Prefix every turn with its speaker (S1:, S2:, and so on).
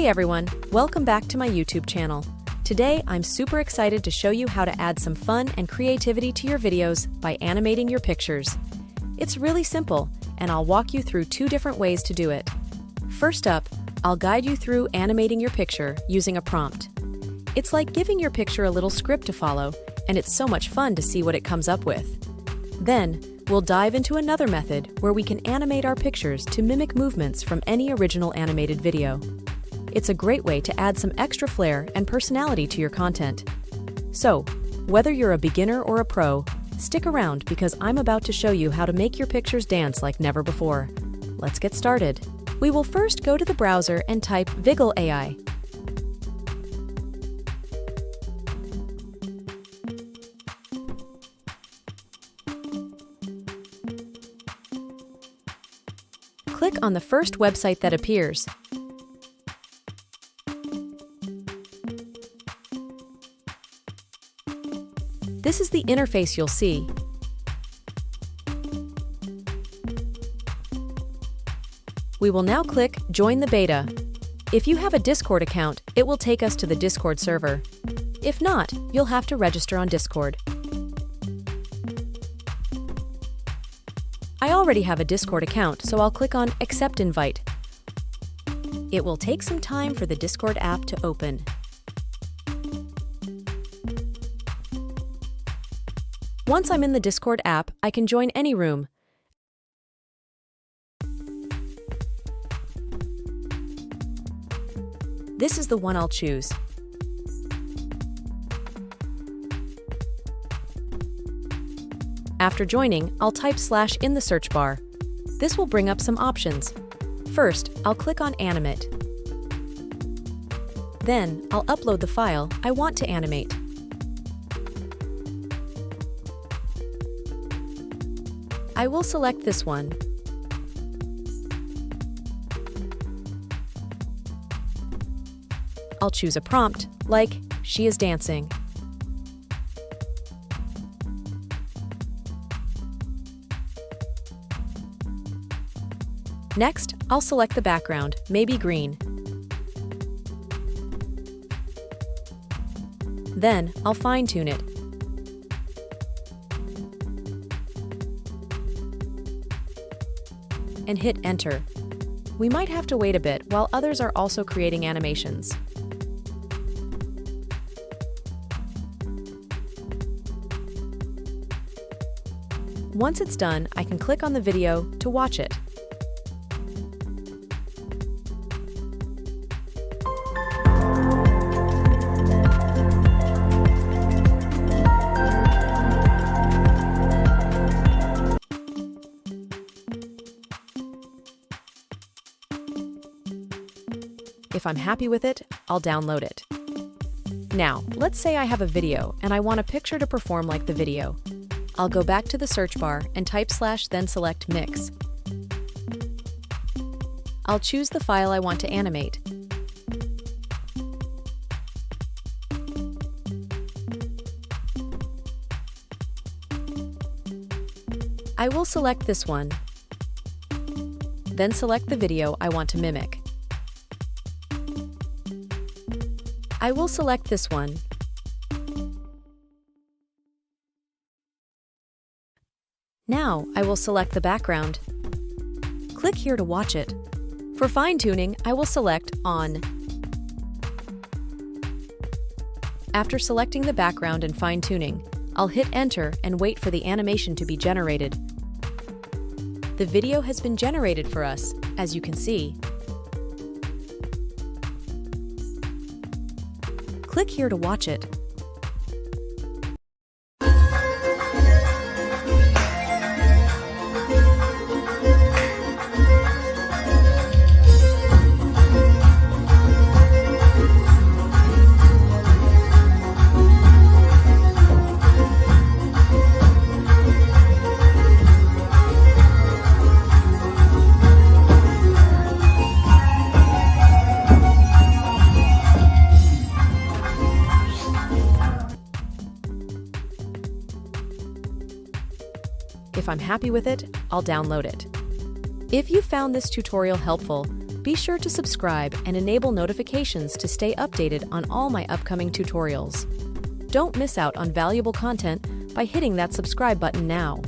S1: Hey everyone, welcome back to my YouTube channel. Today, I'm super excited to show you how to add some fun and creativity to your videos by animating your pictures. It's really simple, and I'll walk you through two different ways to do it. First up, I'll guide you through animating your picture using a prompt. It's like giving your picture a little script to follow, and it's so much fun to see what it comes up with. Then, we'll dive into another method where we can animate our pictures to mimic movements from any original animated video. It's a great way to add some extra flair and personality to your content. So, whether you're a beginner or a pro, stick around because I'm about to show you how to make your pictures dance like never before. Let's get started. We will first go to the browser and type Viggle AI. Click on the first website that appears. This is the interface you'll see. We will now click Join the Beta. If you have a Discord account, it will take us to the Discord server. If not, you'll have to register on Discord. I already have a Discord account, so I'll click on Accept Invite. It will take some time for the Discord app to open. Once I'm in the Discord app, I can join any room. This is the one I'll choose. After joining, I'll type / in the search bar. This will bring up some options. First, I'll click on Animate. Then, I'll upload the file I want to animate. I will select this one. I'll choose a prompt, like, "She is dancing." Next, I'll select the background, maybe green. Then, I'll fine-tune it. And hit Enter. We might have to wait a bit while others are also creating animations. Once it's done, I can click on the video to watch it. If I'm happy with it, I'll download it. Now, let's say I have a video and I want a picture to perform like the video. I'll go back to the search bar and type / then select Mix. I'll choose the file I want to animate. I will select this one, then select the video I want to mimic. I will select this one. Now, I will select the background. Click here to watch it. For fine-tuning, I will select On. After selecting the background and fine-tuning, I'll hit Enter and wait for the animation to be generated. The video has been generated for us, as you can see. Click here to watch it. If I'm happy with it, I'll download it. If you found this tutorial helpful, Be sure to subscribe and enable notifications to stay updated on all my upcoming tutorials. Don't miss out on valuable content by hitting that subscribe button now.